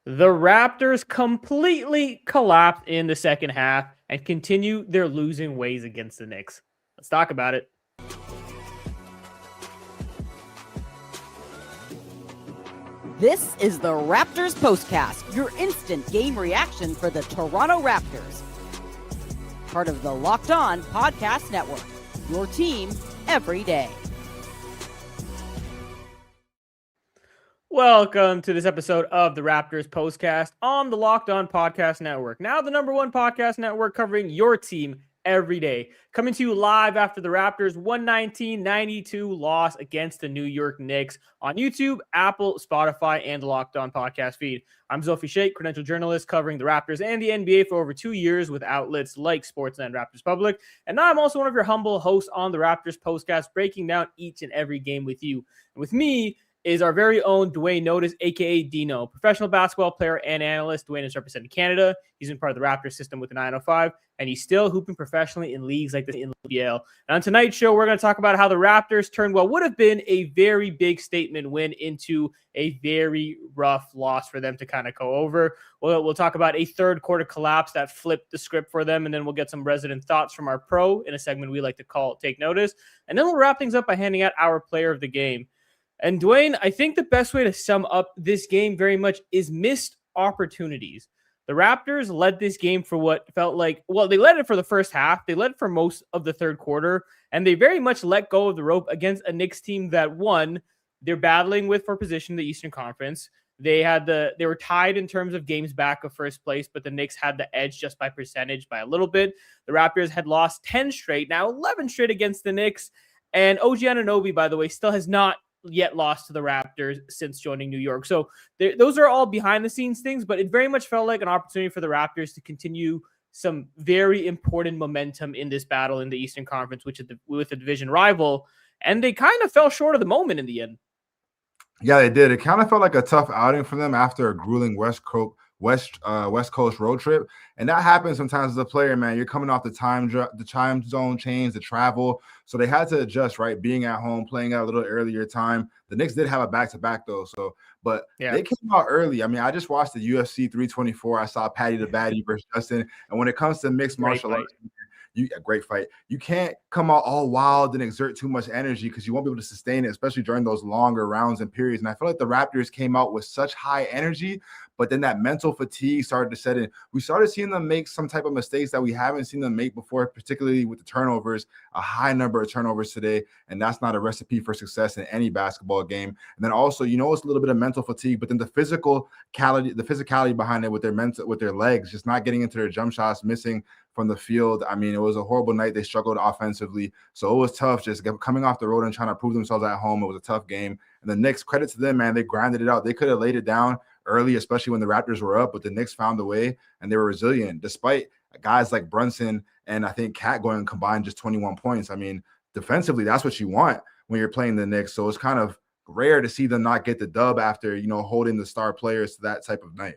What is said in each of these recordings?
The Raptors completely collapsed in the second half and continue their losing ways against the Knicks. Let's talk about it. This is the Raptors Postcast, your instant game reaction for the Toronto Raptors. Part of the Locked On Podcast Network, your team every day. Welcome to this episode of the Raptors Postcast on the Locked On Podcast Network. Now the #1 podcast network covering your team every day. Coming to you live after the Raptors 119-92 loss against the New York Knicks on YouTube, Apple, Spotify, and the Locked On Podcast feed. I'm Zulfi, Sheikh, credentialed journalist covering the Raptors and the NBA for over 2 years with outlets like Sportsnet and Raptors Public. And now I'm also one of your humble hosts on the Raptors Postcast, breaking down each and every game with you. And with me is our very own Duane Notice, a.k.a. Dino, professional basketball player and analyst. Duane is representing Canada. He's been part of the Raptors system with the 905, and he's still hooping professionally in leagues like this in the NBL. And on tonight's show, we're going to talk about how the Raptors turned what would have been a very big statement win into a very rough loss for them to kind of go over. We'll talk about a third quarter collapse that flipped the script for them, and then we'll get some resident thoughts from our pro in a segment we like to call Take Notice. And then we'll wrap things up by handing out our player of the game. And Duane, I think the best way to sum up this game very much is missed opportunities. The Raptors led this game for what felt like, well, they led it for the first half. They led for most of the third quarter, and they very much let go of the rope against a Knicks team that, one, they're battling with for position in the Eastern Conference. They were tied in terms of games back of first place, but the Knicks had the edge just by percentage by a little bit. The Raptors had lost 10 straight, now 11 straight against the Knicks. And OG Anunoby, by the way, still has not yet lost to the Raptors since joining New York. So those are all behind the scenes things, but it very much felt like an opportunity for the Raptors to continue some very important momentum in this battle in the Eastern Conference, which is with a division rival. And they kind of fell short of the moment in the end. Yeah, they did. It kind of felt like a tough outing for them after a grueling West Coast road trip, and that happens sometimes as a player, man. You're coming off the time zone change, the travel, so they had to adjust, right? Being at home, playing at a little earlier time. The Knicks did have a back-to-back though, They came out early. I mean, I just watched the UFC 324. I saw Paddy the Baddy versus Justin, and when it comes to mixed martial arts, a great fight. You can't come out all wild and exert too much energy because you won't be able to sustain it, especially during those longer rounds and periods. And I feel like the Raptors came out with such high energy, but then that mental fatigue started to set in. We started seeing them make some type of mistakes that we haven't seen them make before, particularly with the turnovers, a high number of turnovers today. And that's not a recipe for success in any basketball game. And then also, it's a little bit of mental fatigue, but then the physicality behind it with their legs, just not getting into their jump shots, missing from the field. I mean, it was a horrible night. They struggled offensively. So it was tough just coming off the road and trying to prove themselves at home. It was a tough game. And the Knicks, credit to them, man, they grinded it out. They could have laid it down early, especially when the Raptors were up, but the Knicks found a way and they were resilient despite guys like Brunson and I think Cat going combined just 21 points. I mean, defensively, that's what you want when you're playing the Knicks. So it's kind of rare to see them not get the dub after, holding the star players to that type of night.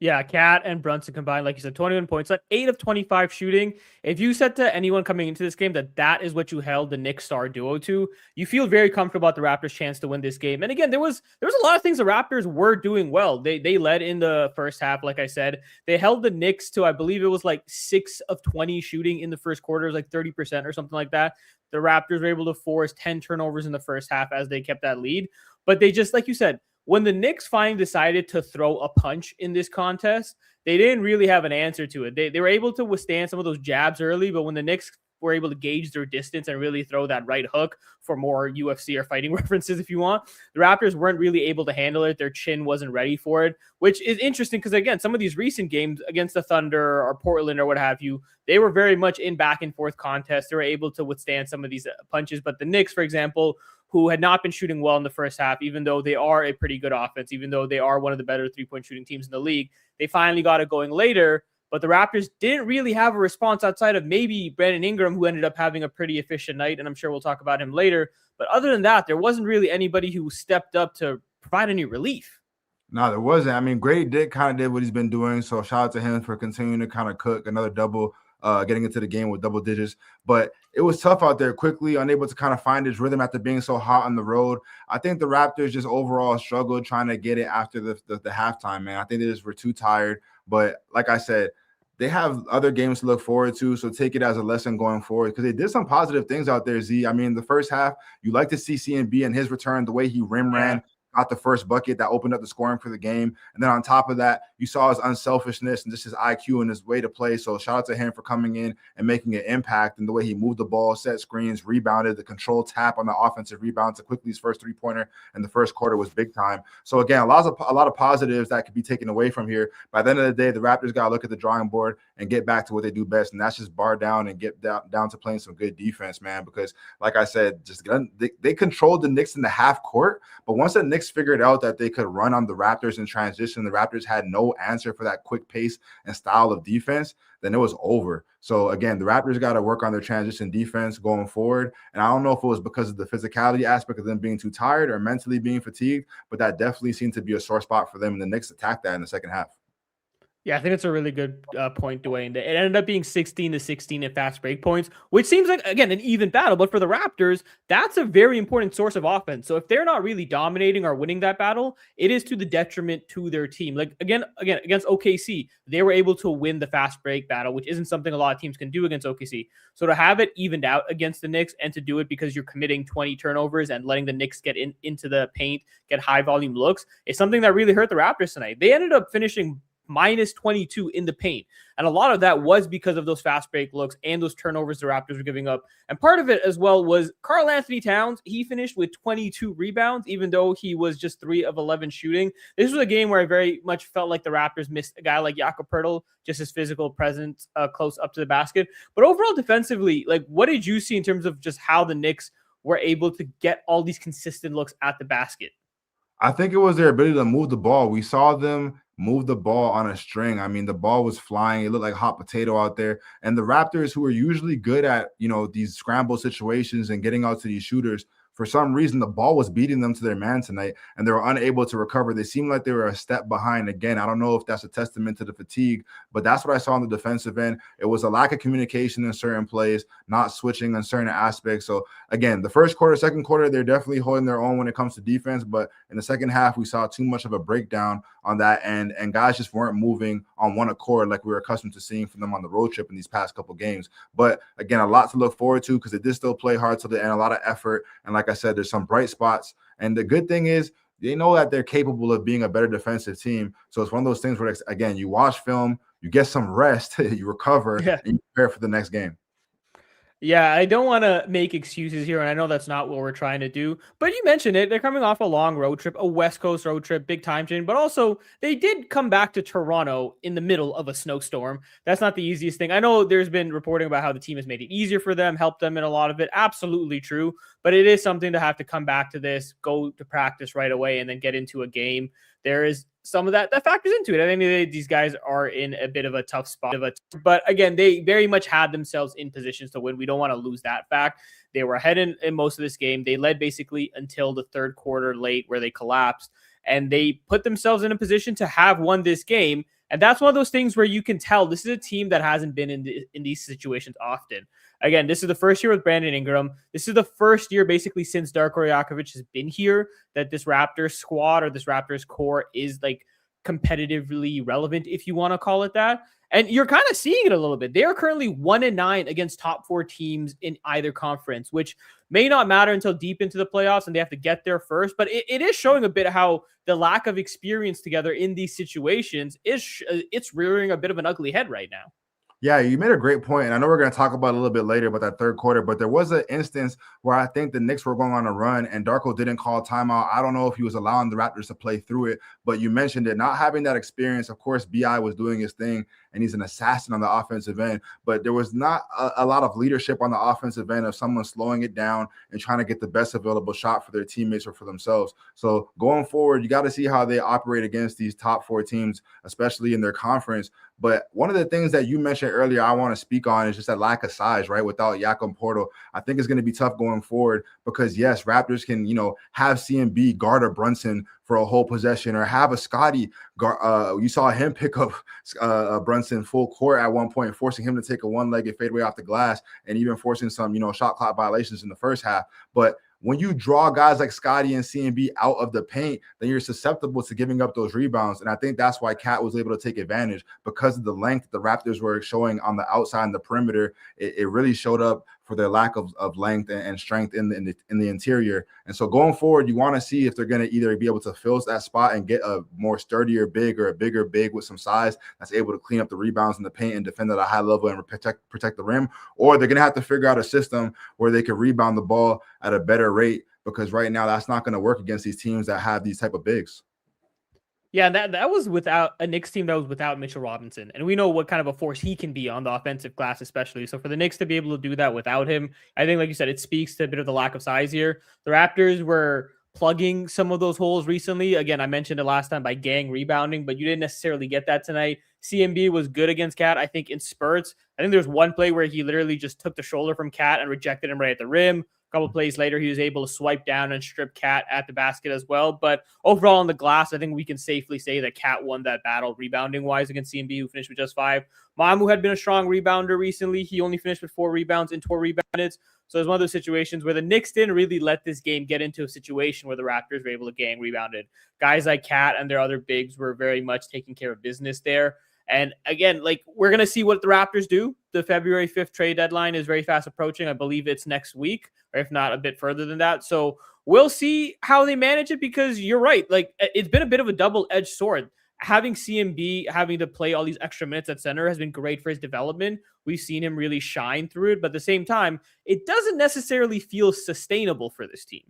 Yeah, Cat and Brunson combined, like you said, 21 points, like 8 of 25 shooting. If you said to anyone coming into this game that is what you held the Knicks star duo to, you feel very comfortable about the Raptors' chance to win this game. And again, there was a lot of things the Raptors were doing well. They led in the first half, like I said. They held the Knicks to, I believe it was like 6 of 20 shooting in the first quarter, it was like 30% or something like that. The Raptors were able to force 10 turnovers in the first half as they kept that lead. But they just, like you said, when the Knicks finally decided to throw a punch in this contest, they didn't really have an answer to it. They were able to withstand some of those jabs early, but when the Knicks were able to gauge their distance and really throw that right hook, for more UFC or fighting references if you want, the Raptors weren't really able to handle it. Their chin wasn't ready for it, which is interesting because, again, some of these recent games against the Thunder or Portland or what have you, they were very much in back and forth contests. They were able to withstand some of these punches. But the Knicks, for example, who had not been shooting well in the first half, even though they are a pretty good offense, even though they are one of the better three-point shooting teams in the league, they finally got it going later. But the Raptors didn't really have a response outside of maybe Brandon Ingram, who ended up having a pretty efficient night, and I'm sure we'll talk about him later. But other than that, there wasn't really anybody who stepped up to provide any relief. No, there wasn't. I mean, Grady did what he's been doing, so shout out to him for continuing to kind of cook another double getting into the game with double digits. But it was tough out there, quickly unable to kind of find his rhythm after being so hot on the road. I think the Raptors just overall struggled trying to get it after the halftime, man. I think they just were too tired. But like I said, they have other games to look forward to, so take it as a lesson going forward because they did some positive things out there, Z. I mean, the first half, you like to see CNB and his return, the way he ran, got the first bucket that opened up the scoring for the game. And then on top of that, you saw his unselfishness and just his IQ and his way to play. So shout out to him for coming in and making an impact and the way he moved the ball, set screens, rebounded, the control tap on the offensive rebound to quickly his first three-pointer in the first quarter was big time. So again, a lot of positives that could be taken away from here. By the end of the day, the Raptors got to look at the drawing board and get back to what they do best, and that's just bar down and get down to playing some good defense, man, because like I said, they controlled the Knicks in the half court, but once the Knicks figured out that they could run on the Raptors in transition, the Raptors had no answer for that quick pace and style of defense, then it was over. So again, the Raptors got to work on their transition defense going forward. And I don't know if it was because of the physicality aspect of them being too tired or mentally being fatigued, but that definitely seemed to be a sore spot for them. And the Knicks attacked that in the second half. Yeah, I think it's a really good point, Duane. It ended up being 16-16 at fast break points, which seems like, again, an even battle. But for the Raptors, that's a very important source of offense. So if they're not really dominating or winning that battle, it is to the detriment to their team. Like, again, against OKC, they were able to win the fast break battle, which isn't something a lot of teams can do against OKC. So to have it evened out against the Knicks and to do it because you're committing 20 turnovers and letting the Knicks get into the paint, get high volume looks, is something that really hurt the Raptors tonight. They ended up finishing minus 22 in the paint. And a lot of that was because of those fast break looks and those turnovers the Raptors were giving up. And part of it as well was Karl-Anthony Towns. He finished with 22 rebounds, even though he was just 3 of 11 shooting. This was a game where I very much felt like the Raptors missed a guy like Jakob Poeltl, just his physical presence close up to the basket. But overall defensively, like, what did you see in terms of just how the Knicks were able to get all these consistent looks at the basket? I think it was their ability to move the ball. We saw them move the ball on a string. I mean, the ball was flying. It looked like hot potato out there. And the Raptors, who are usually good at, these scramble situations and getting out to these shooters, for some reason, the ball was beating them to their man tonight, and they were unable to recover. They seemed like they were a step behind. Again, I don't know if that's a testament to the fatigue, but that's what I saw on the defensive end. It was a lack of communication in certain plays, not switching in certain aspects. So, again, the first quarter, second quarter, they're definitely holding their own when it comes to defense, but in the second half, we saw too much of a breakdown on that end, and guys just weren't moving on one accord like we were accustomed to seeing from them on the road trip in these past couple games. But, again, a lot to look forward to because they did still play hard to the end, a lot of effort, and like I said, there's some bright spots. And the good thing is they know that they're capable of being a better defensive team. So it's one of those things where, again, you watch film, you get some rest, you recover, and you prepare for the next game. Yeah, I don't want to make excuses here, and I know that's not what we're trying to do, but you mentioned it. They're coming off a long road trip, a West Coast road trip, big time change, but also they did come back to Toronto in the middle of a snowstorm. That's not the easiest thing. I know there's been reporting about how the team has made it easier for them, helped them in a lot of it. Absolutely true, but it is something to have to come back to this, go to practice right away, and then get into a game. There is some of that factors into it. At the end of the day, these guys are in a bit of a tough spot. But again, they very much had themselves in positions to win. We don't want to lose that fact. They were ahead in most of this game. They led basically until the third quarter late where they collapsed. And they put themselves in a position to have won this game. And that's one of those things where you can tell this is a team that hasn't been in these situations often. Again, this is the first year with Brandon Ingram. This is the first year basically since Darko Rajakovic has been here that this Raptors squad or this Raptors core is like competitively relevant, if you want to call it that. And you're kind of seeing it a little bit. They are currently 1-9 against top 4 teams in either conference, which may not matter until deep into the playoffs and they have to get there first. But it is showing a bit how the lack of experience together in these situations it's rearing a bit of an ugly head right now. Yeah, you made a great point, and I know we're going to talk about it a little bit later about that third quarter, but there was an instance where I think the Knicks were going on a run, and Darko didn't call timeout. I don't know if he was allowing the Raptors to play through it, but you mentioned it, not having that experience. Of course, B.I. was doing his thing, and he's an assassin on the offensive end, but there was not a lot of leadership on the offensive end of someone slowing it down and trying to get the best available shot for their teammates or for themselves. So going forward, you got to see how they operate against these top 4 teams, especially in their conference. But one of the things that you mentioned earlier, I want to speak on is just that lack of size, right? Without Jakob Portal, I think it's going to be tough going forward because, yes, Raptors can, have CMB guard a Brunson for a whole possession or have a Scotty. You saw him pick up Brunson full court at one point, forcing him to take a one-legged fadeaway off the glass and even forcing some, shot clock violations in the first half. But when you draw guys like Scotty and CMB out of the paint, then you're susceptible to giving up those rebounds. And I think that's why Cat was able to take advantage because of the length the Raptors were showing on the outside and the perimeter. It really showed up for their lack of length and strength in the interior. And so going forward, you want to see if they're going to either be able to fill that spot and get a more sturdier big or a bigger big with some size that's able to clean up the rebounds in the paint and defend at a high level and protect the rim, or they're going to have to figure out a system where they can rebound the ball at a better rate, because right now that's not going to work against these teams that have these type of bigs. Yeah, that was without a Knicks team that was without Mitchell Robinson. And we know what kind of a force he can be on the offensive glass, especially. So for the Knicks to be able to do that without him, I think, like you said, it speaks to a bit of the lack of size here. The Raptors were plugging some of those holes recently. Again, I mentioned it last time by gang rebounding, but you didn't necessarily get that tonight. CMB was good against Cat, I think, in spurts. I think there's one play where he literally just took the shoulder from Cat and rejected him right at the rim. Couple plays later, he was able to swipe down and strip Cat at the basket as well. But overall on the glass, I think we can safely say that Cat won that battle rebounding-wise against CMB, who finished with just 5. Mamu had been a strong rebounder recently. He only finished with 4 rebounds in 4 rebounded. So it's one of those situations where the Knicks didn't really let this game get into a situation where the Raptors were able to gang rebounded. Guys like Cat and their other bigs were very much taking care of business there. And again, we're going to see what the Raptors do. The February 5th trade deadline is very fast approaching. I believe it's next week, or if not a bit further than that. So we'll see how they manage it, because you're right. It's been a bit of a double-edged sword. Having CMB having to play all these extra minutes at center has been great for his development. We've seen him really shine through it, but at the same time, it doesn't necessarily feel sustainable for this team.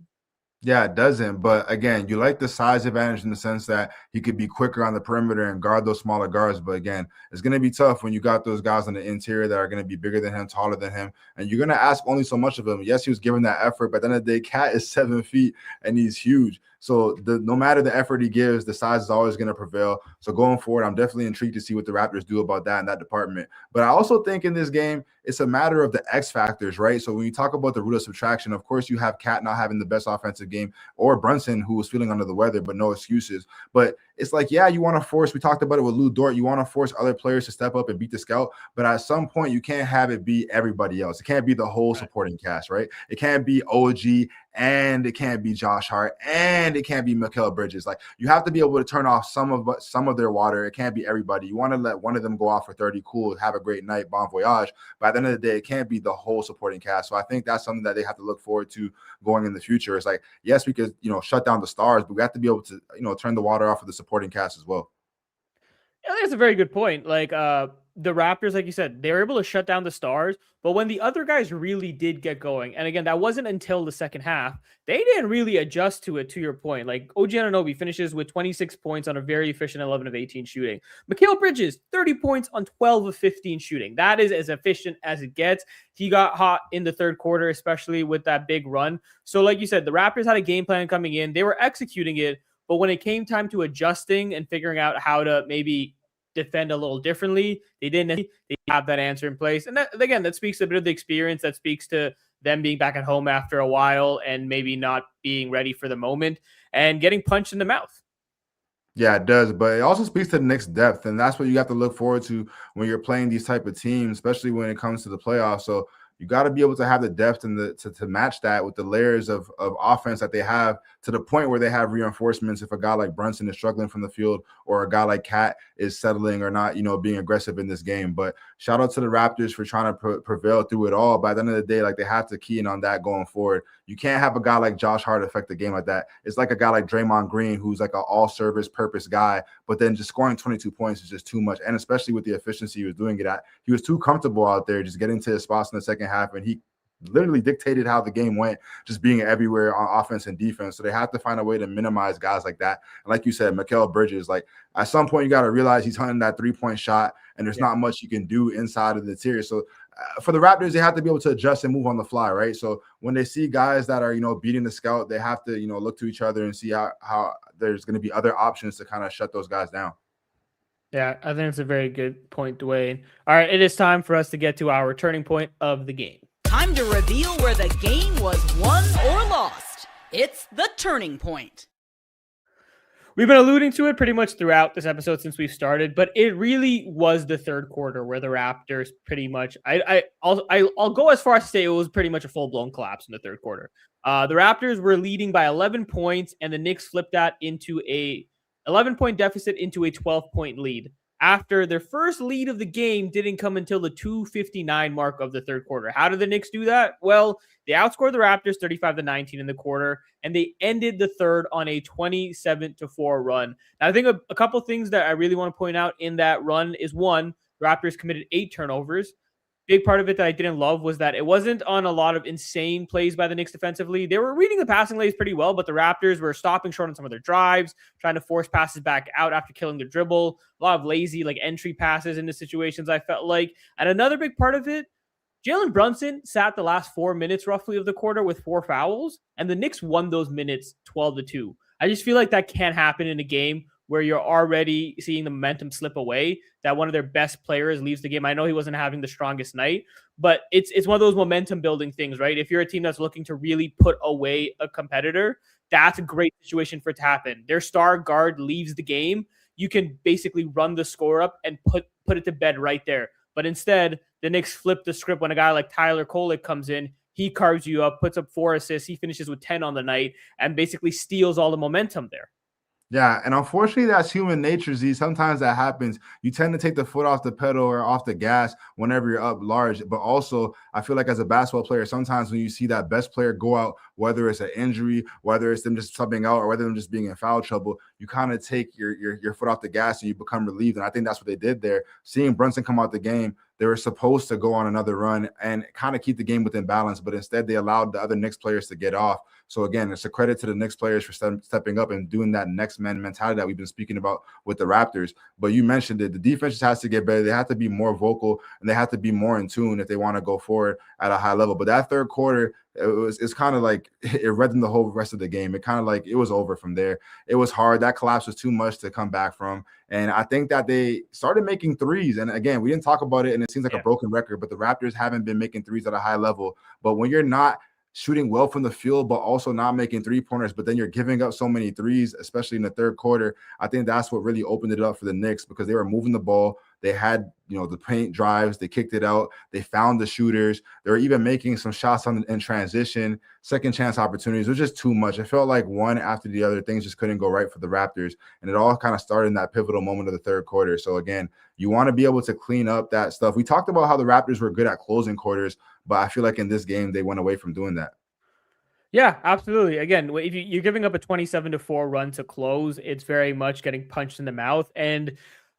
Yeah, it doesn't. But again, you like the size advantage in the sense that he could be quicker on the perimeter and guard those smaller guards. But again, it's going to be tough when you got those guys on the interior that are going to be bigger than him, taller than him. And you're going to ask only so much of him. Yes, he was giving that effort, but at the end of the day, Cat is 7 feet and he's huge. So no matter the effort he gives, the size is always going to prevail. So going forward, I'm definitely intrigued to see what the Raptors do about that in that department. But I also think in this game, it's a matter of the X factors, right? So when you talk about the root of subtraction, of course, you have Cat not having the best offensive game, or Brunson, who was feeling under the weather, but no excuses. But it's like, yeah, you want to force, we talked about it with Lou Dort, you want to force other players to step up and beat the scout, but at some point you can't have it be everybody else. It can't be the whole supporting cast, right? It can't be OG, and it can't be Josh Hart, and it can't be Mikal Bridges. You have to be able to turn off some of their water. It can't be everybody. You want to let one of them go off for 30, cool, have a great night, bon voyage. But at the end of the day, it can't be the whole supporting cast. So I think that's something that they have to look forward to going in the future. It's yes, we could, shut down the stars, but we have to be able to, turn the water off of the supporting cast as well. Yeah, that's a very good point. The Raptors, like you said, they were able to shut down the stars, but when the other guys really did get going, and again, that wasn't until the second half, they didn't really adjust to it, to your point. OG Anunoby finishes with 26 points on a very efficient 11 of 18 shooting. Mikal Bridges, 30 points on 12 of 15 shooting. That is as efficient as it gets. He got hot in the third quarter, especially with that big run. So like you said, the Raptors had a game plan coming in. They were executing it, but when it came time to adjusting and figuring out how to maybe defend a little differently, they didn't have that answer in place. And that, again, that speaks to a bit of the experience. That speaks to them being back at home after a while and maybe not being ready for the moment and getting punched in the mouth. Yeah, it does, but it also speaks to the Knicks' depth, and that's what you have to look forward to when you're playing these type of teams, especially when it comes to the playoffs. So you got to be able to have the depth and to match that with the layers of offense that they have, to the point where they have reinforcements if a guy like Brunson is struggling from the field, or a guy like Cat is settling or not, being aggressive in this game. But shout out to the Raptors for trying to prevail through it all. By the end of the day, they have to key in on that going forward. You can't have a guy like Josh Hart affect the game like that. It's like a guy like Draymond Green, who's an all-service purpose guy, but then just scoring 22 points is just too much. And especially with the efficiency he was doing it at, he was too comfortable out there just getting to his spots in the second half, and he literally dictated how the game went, just being everywhere on offense and defense. So they have to find a way to minimize guys like that. And like you said, Mikal Bridges, at some point you got to realize he's hunting that three-point shot, and there's not much you can do inside of the interior. So for the Raptors, they have to be able to adjust and move on the fly, right? So when they see guys that are, beating the scout, they have to, look to each other and see how there's going to be other options to kind of shut those guys down. Yeah, I think it's a very good point, Duane. All right, it is time for us to get to our turning point of the game. Time to reveal where the game was won or lost. It's the turning point. We've been alluding to it pretty much throughout this episode since we've started, but it really was the third quarter where the Raptors pretty much, I'll go as far as to say it was pretty much a full-blown collapse in the third quarter. The Raptors were leading by 11 points, and the Knicks flipped that into a 11-point deficit into a 12-point lead. After their first lead of the game didn't come until the 2:59 mark of the third quarter. How did the Knicks do that? Well, they outscored the Raptors 35-19 in the quarter, and they ended the third on a 27-4 run. Now, I think a couple things that I really want to point out in that run is, one, the Raptors committed 8 turnovers. Big part of it that I didn't love was that it wasn't on a lot of insane plays by the Knicks defensively. They were reading the passing lanes pretty well, but the Raptors were stopping short on some of their drives, trying to force passes back out after killing the dribble. A lot of lazy entry passes into situations, I felt like. And another big part of it, Jalen Brunson sat the last 4 minutes roughly of the quarter with 4 fouls, and the Knicks won those minutes 12-2. I just feel like that can't happen in a game where you're already seeing the momentum slip away, that one of their best players leaves the game. I know he wasn't having the strongest night, but it's one of those momentum building things, right? If you're a team that's looking to really put away a competitor, that's a great situation for it to happen. Their star guard leaves the game. You can basically run the score up and put it to bed right there. But instead, the Knicks flip the script when a guy like Tyler Kolek comes in. He carves you up, puts up 4 assists. He finishes with 10 on the night and basically steals all the momentum there. Yeah, and unfortunately, that's human nature, Z. Sometimes that happens. You tend to take the foot off the pedal or off the gas whenever you're up large. But also, I feel like as a basketball player, sometimes when you see that best player go out, whether it's an injury, whether it's them just subbing out, or whether them just being in foul trouble, you kind of take your foot off the gas and you become relieved. And I think that's what they did there. Seeing Brunson come out the game, they were supposed to go on another run and kind of keep the game within balance, but instead they allowed the other Knicks players to get off. So again, it's a credit to the Knicks players for stepping up and doing that next man mentality that we've been speaking about with the Raptors. But you mentioned it, the defense just has to get better. They have to be more vocal and they have to be more in tune if they want to go forward at a high level. But that third quarter, it's kind of like it reddened the whole rest of the game. It kind of like it was over from there. It was hard. That collapse was too much to come back from. And I think that they started making threes. And again, we didn't talk about it and it seems like a broken record, but the Raptors haven't been making threes at a high level. But when you're not shooting well from the field, but also not making 3-pointers, but then you're giving up so many threes, especially in the third quarter, I think that's what really opened it up for the Knicks because they were moving the ball. They had, the paint drives. They kicked it out. They found the shooters. They were even making some shots in transition, second chance opportunities. It was just too much. It felt like one after the other, things just couldn't go right for the Raptors. And it all kind of started in that pivotal moment of the third quarter. So again, you want to be able to clean up that stuff. We talked about how the Raptors were good at closing quarters, but I feel like in this game, they went away from doing that. Yeah, absolutely. Again, if you're giving up a 27-4 run to close, it's very much getting punched in the mouth. And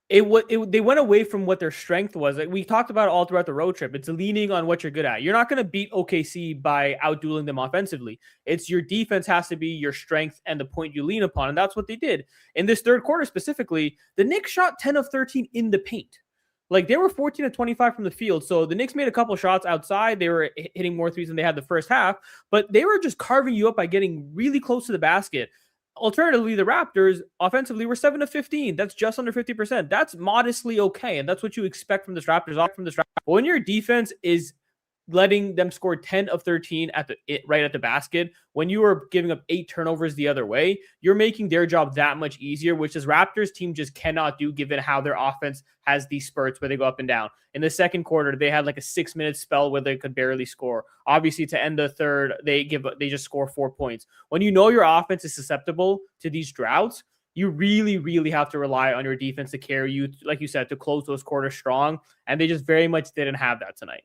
they went away from what their strength was. Like we talked about all throughout the road trip. It's leaning on what you're good at. You're not going to beat OKC by outdueling them offensively. It's your defense has to be your strength and the point you lean upon. And that's what they did. In this third quarter specifically, the Knicks shot 10 of 13 in the paint. Like they were 14 of 25 from the field. So the Knicks made a couple shots outside. They were hitting more threes than they had the first half, but they were just carving you up by getting really close to the basket. Alternatively, the Raptors offensively were 7 of 15. That's just under 50%. That's modestly okay. And that's what you expect from this Raptors. But when your defense is letting them score 10 of 13 right at the basket, when you are giving up 8 turnovers the other way, you're making their job that much easier, which this Raptors team just cannot do given how their offense has these spurts where they go up and down. In the second quarter, they had like a 6-minute spell where they could barely score. Obviously, to end the third, they just score 4 points. When you know your offense is susceptible to these droughts, you really, really have to rely on your defense to carry you, like you said, to close those quarters strong. And they just very much didn't have that tonight.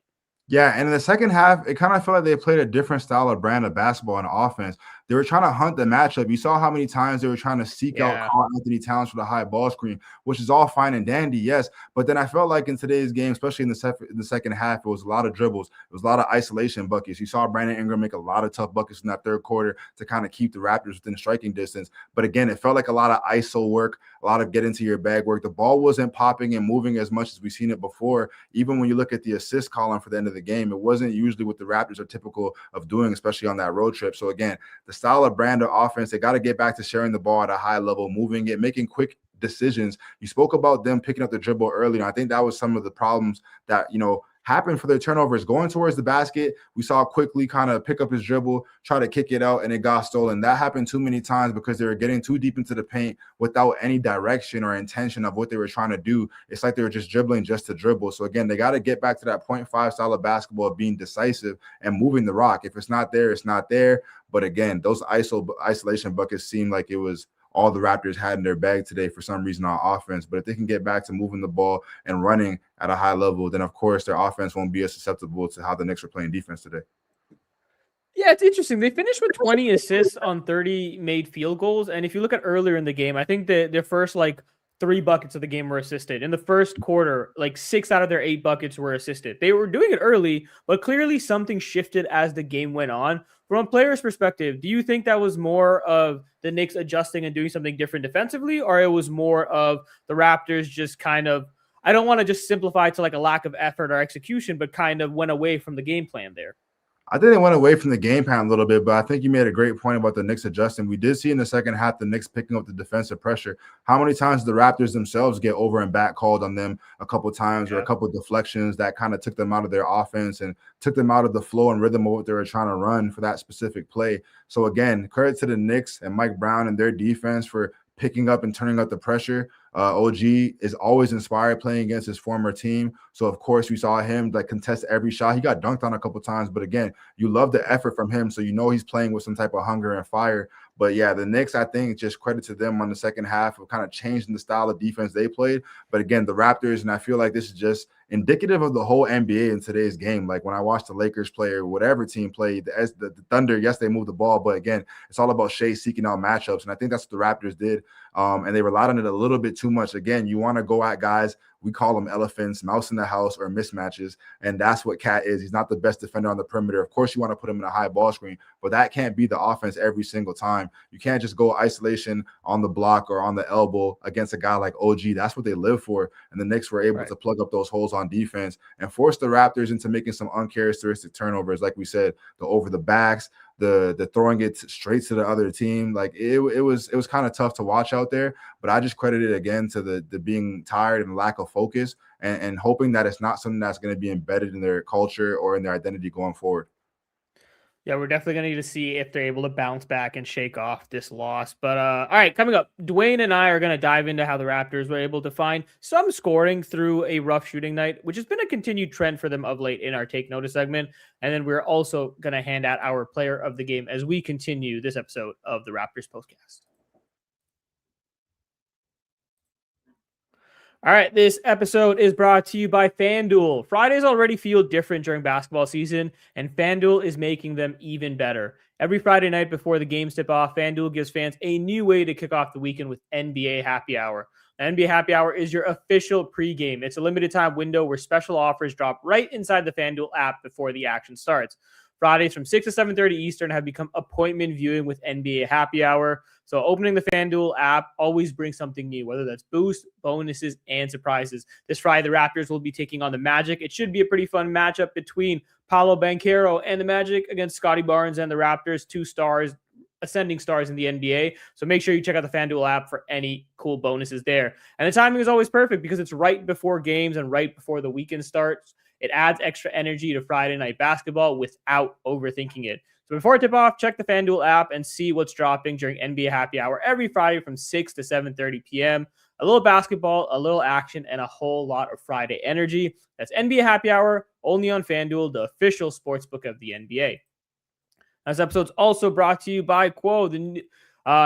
Yeah, and in the second half, it kind of felt like they played a different style of brand of basketball and offense. They were trying to hunt the matchup. You saw how many times they were trying to seek out Karl Anthony Towns for the high ball screen, which is all fine and dandy, yes. But then I felt like in today's game, especially in the second half, it was a lot of dribbles. It was a lot of isolation buckets. You saw Brandon Ingram make a lot of tough buckets in that third quarter to kind of keep the Raptors within striking distance. But again, it felt like a lot of ISO work, a lot of get into your bag work. The ball wasn't popping and moving as much as we've seen it before. Even when you look at the assist column for the end of the game, it wasn't usually what the Raptors are typical of doing, especially on that road trip. So again, the style of brand of offense, they got to get back to sharing the ball at a high level, moving it, making quick decisions. You spoke about them picking up the dribble early, and I think that was some of the problems that, happened for their turnovers. Going towards the basket, we saw quickly kind of pick up his dribble, try to kick it out, and it got stolen. That happened too many times because they were getting too deep into the paint without any direction or intention of what they were trying to do. It's like they were just dribbling just to dribble. So again, they got to get back to that 0.5 style of basketball of being decisive and moving the rock. If it's not there, it's not there. But again, those isolation buckets seemed like it was all the Raptors had in their bag today for some reason on offense. But if they can get back to moving the ball and running at a high level, then of course their offense won't be as susceptible to how the Knicks are playing defense today. Yeah, it's interesting. They finished with 20 assists on 30 made field goals. And if you look at earlier in the game, I think their first 3 buckets of the game were assisted. In the first quarter, 6 out of their 8 buckets were assisted. They were doing it early, but clearly something shifted as the game went on. From a player's perspective, do you think that was more of the Knicks adjusting and doing something different defensively, or it was more of the Raptors just kind of, I don't want to just simplify to a lack of effort or execution, but kind of went away from the game plan there? I think they went away from the game plan a little bit, but I think you made a great point about the Knicks adjusting. We did see in the second half the Knicks picking up the defensive pressure. How many times did the Raptors themselves get over and back called on them a couple times, or a couple of deflections that kind of took them out of their offense and took them out of the flow and rhythm of what they were trying to run for that specific play. So again, credit to the Knicks and Mike Brown and their defense for picking up and turning up the pressure. OG is always inspired playing against his former team. So, of course, we saw him contest every shot. He got dunked on a couple times. But, again, you love the effort from him. So, he's playing with some type of hunger and fire. But, yeah, the Knicks, I think, just credit to them on the second half of kind of changing the style of defense they played. But, again, the Raptors, and I feel like this is just indicative of the whole NBA in today's game. Like when I watch the Lakers play or whatever team play, the Thunder, yes, they move the ball. But, again, it's all about Sheikh seeking out matchups. And I think that's what the Raptors did. And they relied on it a little bit too much. Again, you want to go at guys, we call them elephants, mouse in the house, or mismatches. And that's what Cat is. He's not the best defender on the perimeter. Of course, you want to put him in a high ball screen, but that can't be the offense every single time. You can't just go isolation on the block or on the elbow against a guy like OG. That's what they live for. And the Knicks were able to plug up those holes on defense and force the Raptors into making some uncharacteristic turnovers. Like we said, the over the backs, the throwing it straight to the other team. Like it was kind of tough to watch out there, but I just credit it again to the being tired and lack of focus and hoping that it's not something that's going to be embedded in their culture or in their identity going forward. Yeah, we're definitely going to need to see if they're able to bounce back and shake off this loss. But all right, coming up, Duane and I are going to dive into how the Raptors were able to find some scoring through a rough shooting night, which has been a continued trend for them of late in our Take Notice segment. And then we're also going to hand out our player of the game as we continue this episode of the Raptors Postcast. All right, this episode is brought to you by FanDuel. Fridays already feel different during basketball season, and FanDuel is making them even better. Every Friday night before the games tip off, FanDuel gives fans a new way to kick off the weekend with NBA Happy Hour. The NBA Happy Hour is your official pregame. It's a limited time window where special offers drop right inside the FanDuel app before the action starts. Fridays from 6 to 7:30 Eastern have become appointment viewing with NBA Happy Hour. So opening the FanDuel app always brings something new, whether that's boosts, bonuses, and surprises. This Friday, the Raptors will be taking on the Magic. It should be a pretty fun matchup between Paolo Banchero and the Magic against Scotty Barnes and the Raptors, 2 stars, ascending stars in the NBA. So make sure you check out the FanDuel app for any cool bonuses there. And the timing is always perfect because it's right before games and right before the weekend starts. It adds extra energy to Friday night basketball without overthinking it. So before tip-off, check the FanDuel app and see what's dropping during NBA Happy Hour every Friday from 6 to 7:30 p.m. A little basketball, a little action, and a whole lot of Friday energy. That's NBA Happy Hour, only on FanDuel, the official sportsbook of the NBA. This episode's also brought to you by Quo, the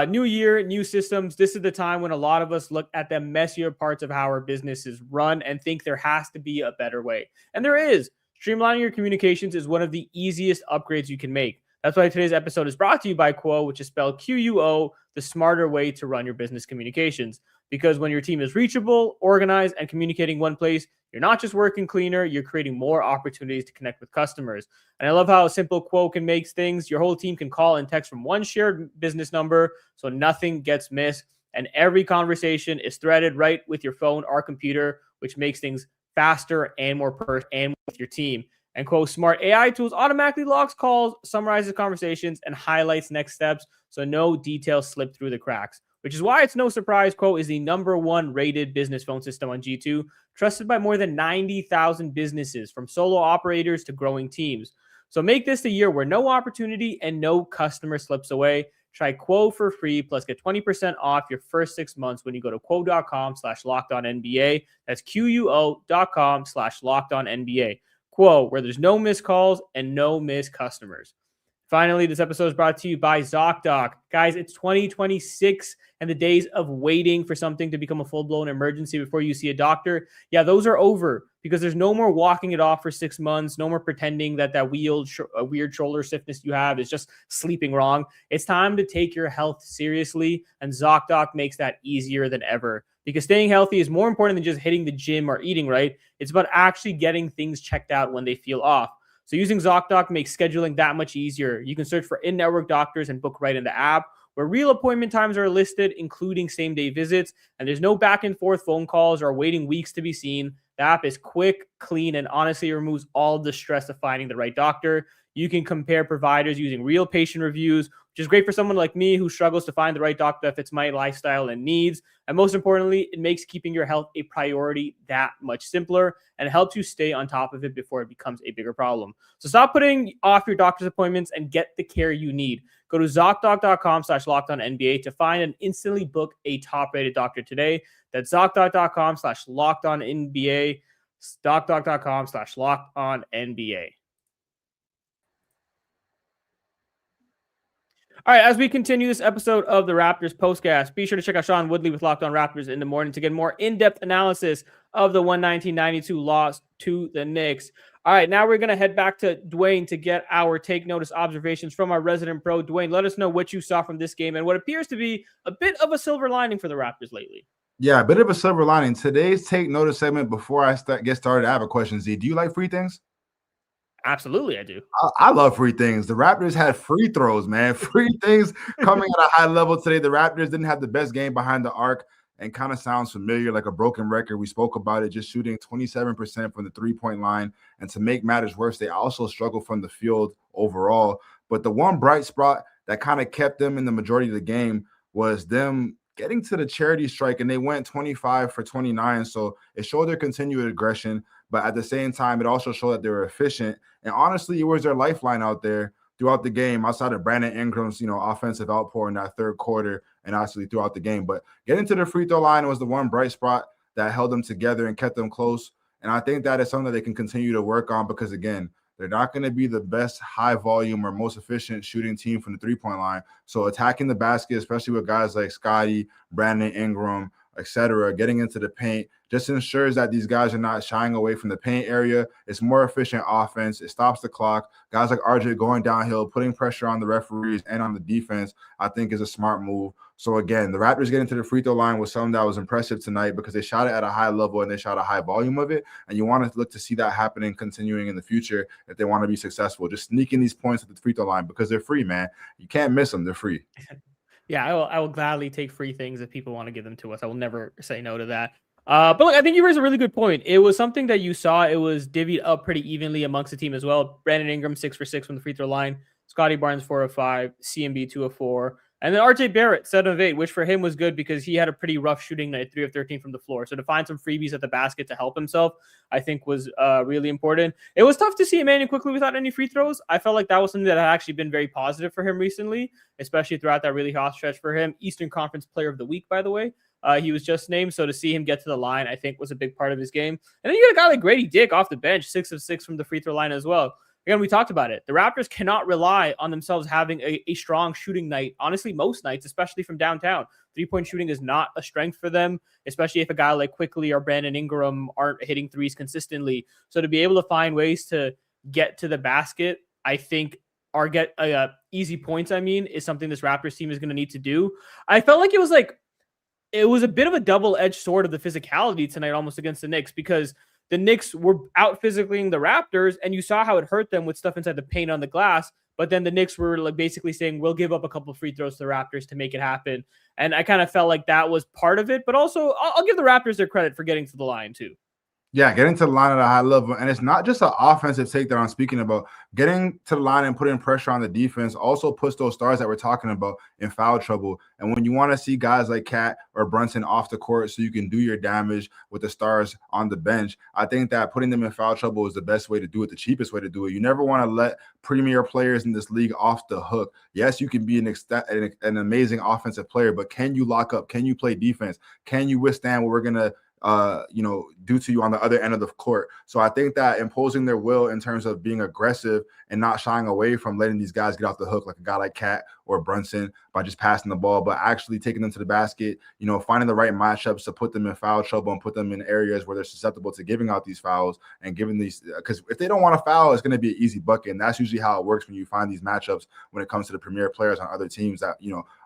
new year, new systems. This is the time when a lot of us look at the messier parts of how our business is run and think there has to be a better way. And there is. Streamlining your communications is one of the easiest upgrades you can make. That's why today's episode is brought to you by Quo, which is spelled Quo, the smarter way to run your business communications. Because when your team is reachable, organized, and communicating one place, you're not just working cleaner, you're creating more opportunities to connect with customers. And I love how simple Quo can make things. Your whole team can call and text from one shared business number, so nothing gets missed. And every conversation is threaded right with your phone or computer, which makes things faster and more personal and with your team. And Quo's smart AI tools automatically logs calls, summarizes conversations, and highlights next steps, so no details slip through the cracks. which is why it's no surprise Quo is the #1 rated business phone system on G2, trusted by more than 90,000 businesses, from solo operators to growing teams. So make this the year where no opportunity and no customer slips away. Try Quo for free, plus get 20% off your first 6 months when you go to quo.com/lockedonnba. That's QUO.com/lockedonnba. Quo, where there's no missed calls and no missed customers. Finally, this episode is brought to you by ZocDoc. Guys, it's 2026, and the days of waiting for something to become a full-blown emergency before you see a doctor, yeah, those are over, because there's no more walking it off for 6 months, no more pretending that weird shoulder stiffness you have is just sleeping wrong. It's time to take your health seriously, and ZocDoc makes that easier than ever, because staying healthy is more important than just hitting the gym or eating right. It's about actually getting things checked out when they feel off. So using ZocDoc makes scheduling that much easier. You can search for in-network doctors and book right in the app, where real appointment times are listed, including same-day visits, and there's no back-and-forth phone calls or waiting weeks to be seen. The app is quick, clean, and honestly removes all the stress of finding the right doctor. You can compare providers using real patient reviews, which is great for someone like me who struggles to find the right doctor that fits my lifestyle and needs. And most importantly, it makes keeping your health a priority that much simpler, and helps you stay on top of it before it becomes a bigger problem. So stop putting off your doctor's appointments and get the care you need. Go to ZocDoc.com/lockedonnba to find and instantly book a top-rated doctor today. That's ZocDoc.com/lockedonnba, ZocDoc.com/lockedonnba. All right, as we continue this episode of the Raptors Postcast, be sure to check out Sean Woodley with Locked On Raptors in the morning to get more in-depth analysis of the 119-92 loss to the Knicks. All right, now we're going to head back to Duane to get our take notice observations from our resident pro. Duane, let us know what you saw from this game and what appears to be a bit of a silver lining for the Raptors lately. Yeah, a bit of a silver lining. Today's take notice segment, before I get started, I have a question, Z. Do you like free things? Absolutely, I do. I love free things. The Raptors had free throws, man. Free things coming at a high level today. The Raptors didn't have the best game behind the arc, and kind of sounds familiar, like a broken record. We spoke about it, just shooting 27% from the three-point line. And to make matters worse, they also struggled from the field overall. But the one bright spot that kind of kept them in the majority of the game was them getting to the charity strike, and they went 25 for 29. So it showed their continued aggression, but at the same time, it also showed that they were efficient. And honestly, it was their lifeline out there throughout the game, outside of Brandon Ingram's, offensive outpour in that third quarter and actually throughout the game. But getting to the free throw line was the one bright spot that held them together and kept them close. And I think that is something that they can continue to work on, because, again, they're not going to be the best high volume or most efficient shooting team from the three-point line. So attacking the basket, especially with guys like Scotty, Brandon Ingram, etc., getting into the paint, just ensures that these guys are not shying away from the paint area. It's more efficient offense. It stops the clock. Guys like RJ going downhill, putting pressure on the referees and on the defense, I think is a smart move. So again, the Raptors getting to the free throw line was something that was impressive tonight, because they shot it at a high level and they shot a high volume of it. And you want to look to see that happening, continuing in the future if they want to be successful. Just sneaking these points at the free throw line, because they're free, man. You can't miss them. They're free. Yeah, I will gladly take free things if people want to give them to us. I will never say no to that. But look, I think you raised a really good point. It was something that you saw. It was divvied up pretty evenly amongst the team as well. Brandon Ingram, 6 for 6 from the free throw line. Scotty Barnes, 4 of 5. CMB, 2 of 4. And then RJ Barrett, 7 of 8, which for him was good because he had a pretty rough shooting night, 3 of 13 from the floor. So to find some freebies at the basket to help himself, I think was really important. It was tough to see Emmanuel quickly without any free throws. I felt like that was something that had actually been very positive for him recently, especially throughout that really hot stretch for him. Eastern Conference Player of the Week, by the way. He was just named. So to see him get to the line, I think was a big part of his game. And then you got a guy like Grady Dick off the bench, 6 of 6 from the free throw line as well. Again, we talked about it. The Raptors cannot rely on themselves having a strong shooting night. Honestly, most nights, especially from downtown. 3-point shooting is not a strength for them, especially if a guy like Quickly or Brandon Ingram aren't hitting threes consistently. So to be able to find ways to get to the basket, I think, or get easy points, is something this Raptors team is going to need to do. I felt like it was a bit of a double-edged sword of the physicality tonight, almost against the Knicks, because the Knicks were out physicaling the Raptors, and you saw how it hurt them with stuff inside the paint on the glass. But then the Knicks were like basically saying, we'll give up a couple free throws to the Raptors to make it happen. And I kind of felt like that was part of it. But also, I'll give the Raptors their credit for getting to the line, too. Yeah, getting to the line at a high level. And it's not just an offensive take that I'm speaking about. Getting to the line and putting pressure on the defense also puts those stars that we're talking about in foul trouble. And when you want to see guys like Cat or Brunson off the court so you can do your damage with the stars on the bench, I think that putting them in foul trouble is the best way to do it, the cheapest way to do it. You never want to let premier players in this league off the hook. Yes, you can be an amazing offensive player, but can you lock up? Can you play defense? Can you withstand what we're going to due to you on the other end of the court? So I think that imposing their will in terms of being aggressive and not shying away from letting these guys get off the hook, like a guy like Cat or Brunson, by just passing the ball, but actually taking them to the basket, finding the right matchups to put them in foul trouble and put them in areas where they're susceptible to giving out these fouls and giving these, because if they don't want to foul, it's going to be an easy bucket. And that's usually how it works when you find these matchups when it comes to the premier players on other teams that,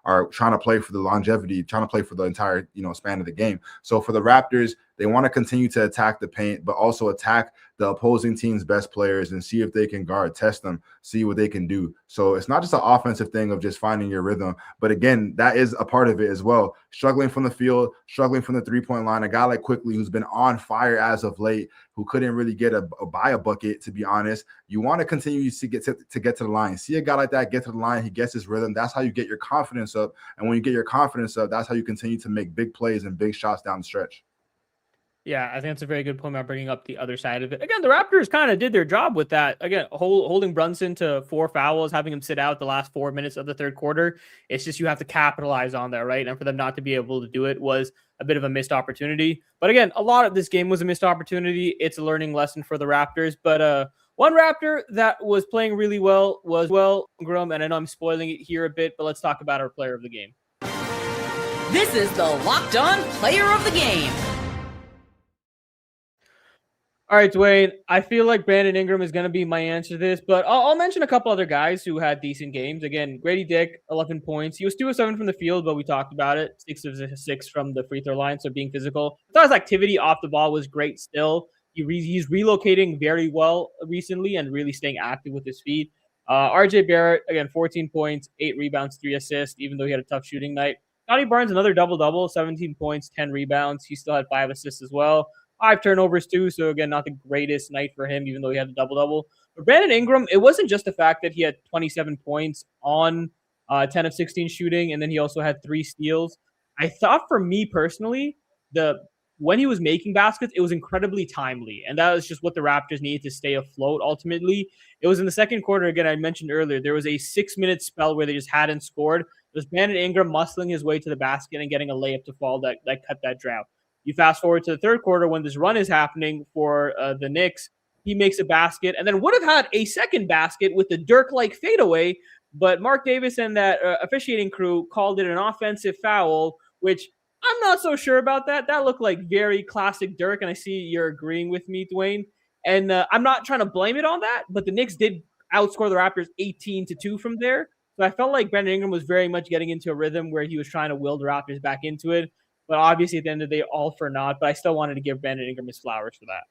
are trying to play for the longevity, trying to play for the entire, span of the game. So for the Raptors, they want to continue to attack the paint, but also attack the opposing team's best players and see if they can guard, test them, see what they can do. So it's not just an offensive thing of just finding your rhythm, but again, that is a part of it as well. Struggling from the field, struggling from the three-point line, a guy like Quickly who's been on fire as of late, who couldn't really get a bucket, to be honest. You want to continue to get to the line. See a guy like that get to the line, he gets his rhythm. That's how you get your confidence up. And when you get your confidence up, that's how you continue to make big plays and big shots down the stretch. Yeah, I think that's a very good point about bringing up the other side of it. Again, the Raptors kind of did their job with that. Again, holding Brunson to 4 fouls, having him sit out the last 4 minutes of the third quarter. It's just you have to capitalize on that, right? And for them not to be able to do it was a bit of a missed opportunity. But again, a lot of this game was a missed opportunity. It's a learning lesson for the Raptors. But one Raptor that was playing really well was Ingram, and I know I'm spoiling it here a bit, but let's talk about our player of the game. This is the Locked On Player of the Game. All right, Duane, I feel like Brandon Ingram is going to be my answer to this, but I'll mention a couple other guys who had decent games. Again, Grady Dick, 11 points. He was 2 of 7 from the field, but we talked about it. 6 of 6 from the free throw line, so being physical. I thought his activity off the ball was great still. He's relocating very well recently and really staying active with his feet. RJ Barrett, again, 14 points, 8 rebounds, 3 assists, even though he had a tough shooting night. Scotty Barnes, another double-double, 17 points, 10 rebounds. He still had 5 assists as well. 5 turnovers too, so again, not the greatest night for him, even though he had the double-double. For Brandon Ingram, it wasn't just the fact that he had 27 points on 10 of 16 shooting, and then he also had 3 steals. I thought for me personally, when he was making baskets, it was incredibly timely, and that was just what the Raptors needed to stay afloat ultimately. It was in the second quarter, again, I mentioned earlier, there was a 6-minute spell where they just hadn't scored. It was Brandon Ingram muscling his way to the basket and getting a layup to fall that cut that drought. You fast forward to the third quarter when this run is happening for the Knicks. He makes a basket and then would have had a second basket with the Dirk-like fadeaway, but Mark Davis and that officiating crew called it an offensive foul, which I'm not so sure about that. That looked like very classic Dirk, and I see you're agreeing with me, Duane. And I'm not trying to blame it on that, but the Knicks did outscore the Raptors 18-2 from there. So I felt like Brandon Ingram was very much getting into a rhythm where he was trying to will the Raptors back into it. But obviously, at the end of the day, all for naught. But I still wanted to give Brandon Ingram his flowers for that.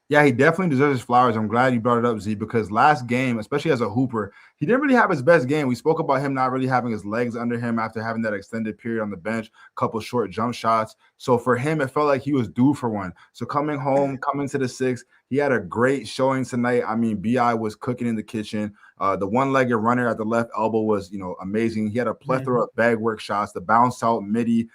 Yeah, he definitely deserves his flowers. I'm glad you brought it up, Z, because last game, especially as a hooper, he didn't really have his best game. We spoke about him not really having his legs under him after having that extended period on the bench, a couple short jump shots. So for him, it felt like he was due for one. So coming to the 6, he had a great showing tonight. I mean, B.I. was cooking in the kitchen. The one-legged runner at the left elbow was, amazing. He had a plethora of bag work shots, the bounce out midi,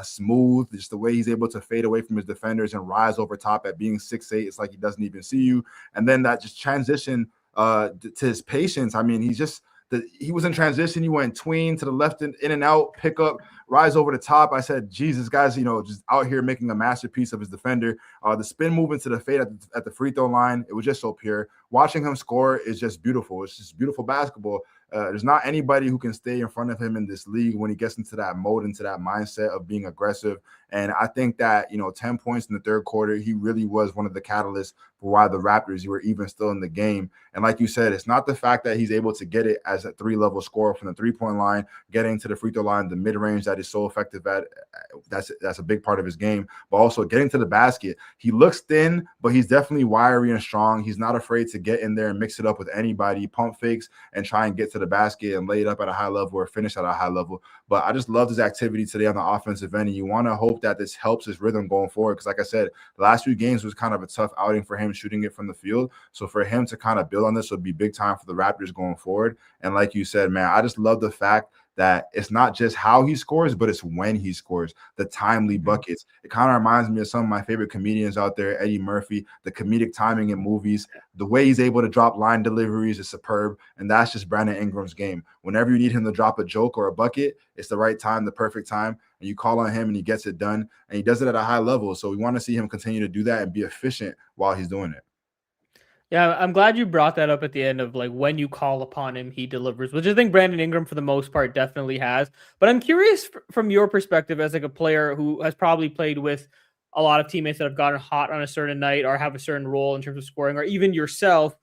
smooth, just the way he's able to fade away from his defenders and rise over top at being 6'8". It's like he doesn't even see you. And then that just transition to his patience. I mean, he was in transition. He went tween to the left in and out, pick up, rise over the top. I said, Jesus, guys, just out here making a masterpiece of his defender. The spin movement to the fade at the free throw line, it was just so pure. Watching him score is just beautiful. It's just beautiful basketball. There's not anybody who can stay in front of him in this league when he gets into that mode, into that mindset of being aggressive. And I think that, 10 points in the third quarter, he really was one of the catalysts for why the Raptors were even still in the game. And like you said, it's not the fact that he's able to get it as a 3-level scorer from the 3-point line, getting to the free throw line, the mid-range that is so effective at. That's a big part of his game, but also getting to the basket. He looks thin, but he's definitely wiry and strong. He's not afraid to get in there and mix it up with anybody, pump fakes, and try and get to the the basket and lay it up at a high level or finish at a high level. But I just loved his activity today on the offensive end. And you want to hope that this helps his rhythm going forward. Because like I said, the last few games was kind of a tough outing for him shooting it from the field. So for him to kind of build on this would be big time for the Raptors going forward. And like you said, man, I just love the fact that it's not just how he scores, but it's when he scores, the timely buckets. It kind of reminds me of some of my favorite comedians out there, Eddie Murphy, the comedic timing in movies. The way he's able to drop line deliveries is superb, and that's just Brandon Ingram's game. Whenever you need him to drop a joke or a bucket, it's the right time, the perfect time, and you call on him and he gets it done, and he does it at a high level. So we want to see him continue to do that and be efficient while he's doing it. Yeah, I'm glad you brought that up at the end of like when you call upon him, he delivers, which I think Brandon Ingram for the most part definitely has. But I'm curious from your perspective as like a player who has probably played with a lot of teammates that have gotten hot on a certain night or have a certain role in terms of scoring, or even yourself.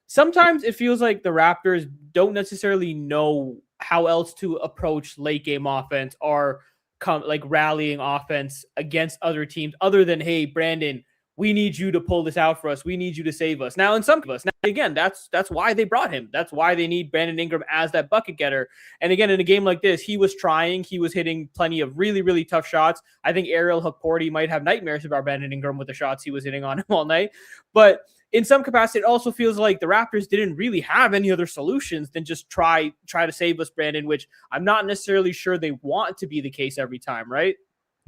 Sometimes it feels like the Raptors don't necessarily know how else to approach late game offense or like rallying offense against other teams other than, hey, Brandon, we need you to pull this out for us. We need you to save us. Now, in some of us, now, again, that's why they brought him. That's why they need Brandon Ingram as that bucket getter. And again, in a game like this, he was trying. He was hitting plenty of really, really tough shots. I think Ariel Hukporti might have nightmares about Brandon Ingram with the shots he was hitting on him all night. But in some capacity, it also feels like the Raptors didn't really have any other solutions than just try to save us, Brandon, which I'm not necessarily sure they want to be the case every time, right?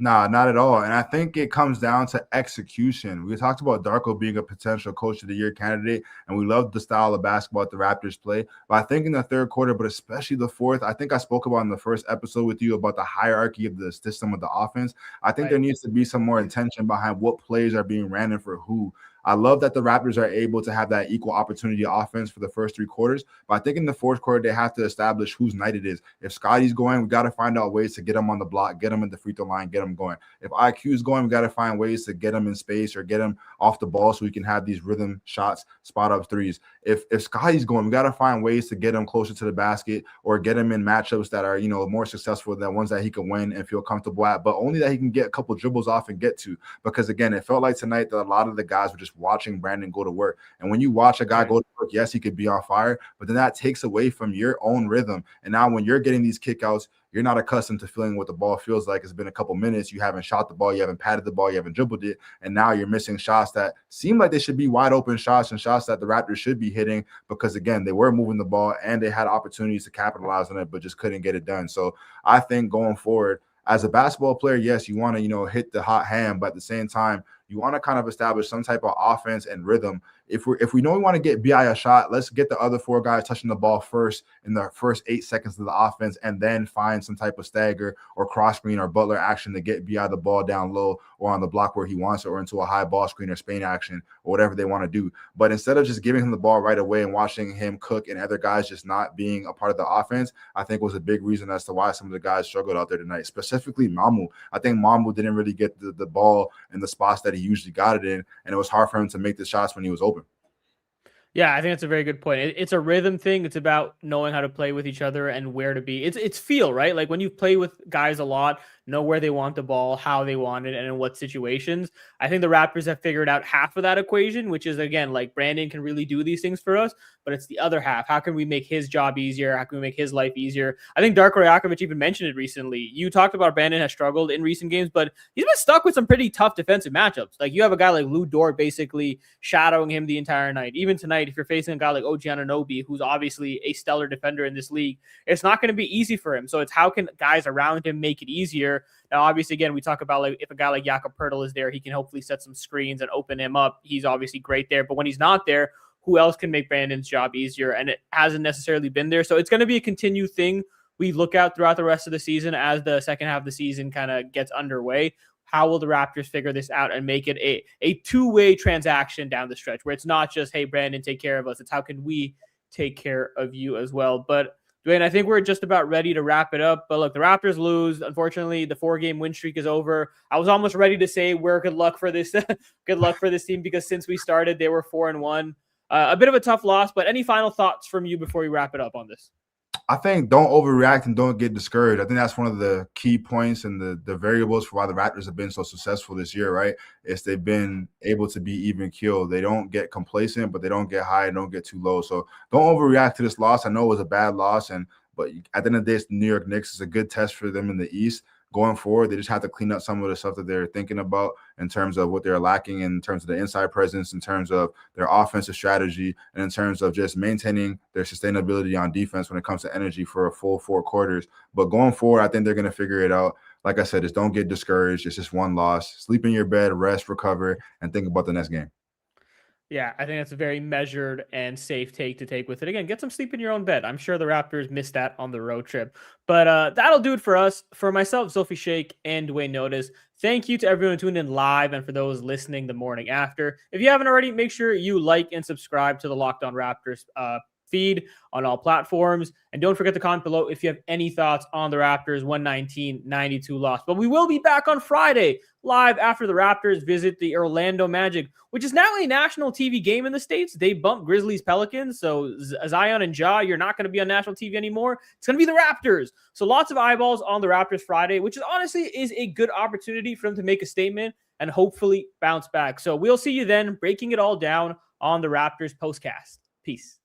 Nah, not at all. And I think it comes down to execution. We talked about Darko being a potential coach of the year candidate, and we love the style of basketball that the Raptors play. But I think in the third quarter, but especially the fourth, I think I spoke about in the first episode with you about the hierarchy of the system of the offense. I think there needs to be some more intention behind what plays are being ran and for who. I love that the Raptors are able to have that equal opportunity offense for the first three quarters, but I think in the fourth quarter, they have to establish whose night it is. If Scotty's going, we got to find out ways to get him on the block, get him at the free throw line, get him going. If IQ's going, we got to find ways to get him in space or get him off the ball so we can have these rhythm shots, spot up threes. If Scotty's going, we got to find ways to get him closer to the basket or get him in matchups that are, more successful than ones that he can win and feel comfortable at, but only that he can get a couple dribbles off and get to. Because again, it felt like tonight that a lot of the guys were just watching Brandon go to work. And when you watch a guy go to work, yes, he could be on fire, but then that takes away from your own rhythm. And now when you're getting these kickouts, you're not accustomed to feeling what the ball feels like. It's been a couple minutes. You haven't shot the ball. You haven't patted the ball. You haven't dribbled it. And now you're missing shots that seem like they should be wide open shots and shots that the Raptors should be hitting because, again, they were moving the ball and they had opportunities to capitalize on it, but just couldn't get it done. So I think going forward, as a basketball player, yes, you want to, hit the hot hand, but at the same time, you want to kind of establish some type of offense and rhythm. If we know we want to get BI a shot, let's get the other four guys touching the ball first in the first 8 seconds of the offense and then find some type of stagger or cross screen or Butler action to get BI the ball down low or on the block where he wants it or into a high ball screen or Spain action or whatever they want to do. But instead of just giving him the ball right away and watching him cook and other guys just not being a part of the offense, I think was a big reason as to why some of the guys struggled out there tonight, specifically Mamu. I think Mamu didn't really get the ball in the spots that he usually got it in, and it was hard for him to make the shots when he was open. Yeah, I think that's a very good point. It's a rhythm thing. It's about knowing how to play with each other and where to be. It's feel, right? Like when you play with guys a lot, know where they want the ball, how they want it, and in what situations. I think the Raptors have figured out half of that equation, which is, again, like Brandon can really do these things for us, but it's the other half. How can we make his job easier? How can we make his life easier? I think Darko Rajakovic even mentioned it recently. You talked about Brandon has struggled in recent games, but he's been stuck with some pretty tough defensive matchups. Like you have a guy like Lou Dort basically shadowing him the entire night. Even tonight, if you're facing a guy like OG Anunoby, who's obviously a stellar defender in this league, it's not going to be easy for him. So it's how can guys around him make it easier? Now, obviously, again, we talk about like if a guy like Jakob Poeltl is there, he can hopefully set some screens and open him up. He's obviously great there. But when he's not there, who else can make Brandon's job easier? And it hasn't necessarily been there. So it's going to be a continued thing we look at throughout the rest of the season as the second half of the season kind of gets underway. How will the Raptors figure this out and make it a two-way transaction down the stretch where it's not just, hey, Brandon, take care of us. It's how can we take care of you as well? But Duane, I think we're just about ready to wrap it up. But look, the Raptors lose. Unfortunately, the 4-game win streak is over. I was almost ready to say good luck for this good luck for this team because since we started, they were 4-1. A bit of a tough loss, but any final thoughts from you before we wrap it up on this? I think don't overreact and don't get discouraged. I think that's one of the key points and the variables for why the Raptors have been so successful this year, right? Is they've been able to be even keeled. They don't get complacent, but they don't get high and don't get too low. So don't overreact to this loss. I know it was a bad loss, but at the end of the day, it's the New York Knicks. It's a good test for them in the East. Going forward, they just have to clean up some of the stuff that they're thinking about in terms of what they're lacking, in terms of the inside presence, in terms of their offensive strategy, and in terms of just maintaining their sustainability on defense when it comes to energy for a full 4 quarters. But going forward, I think they're going to figure it out. Like I said, just don't get discouraged. It's just one loss. Sleep in your bed, rest, recover, and think about the next game. Yeah, I think that's a very measured and safe take to take with it. Again, get some sleep in your own bed. I'm sure the Raptors missed that on the road trip. But that'll do it for us. For myself, Zulfi, Sheikh, and Duane Notice, thank you to everyone who tuned in live and for those listening the morning after. If you haven't already, make sure you like and subscribe to the Locked On Raptors feed on all platforms. And don't forget to comment below if you have any thoughts on the Raptors 119-92 loss. But we will be back on Friday live after the Raptors visit the Orlando Magic, which is now a national TV game in the States. They bumped Grizzlies Pelicans. So Zion and Ja, you're not going to be on national TV anymore. It's going to be the Raptors. So lots of eyeballs on the Raptors Friday, which is honestly is a good opportunity for them to make a statement and hopefully bounce back. So we'll see you then, breaking it all down on the Raptors postcast. Peace.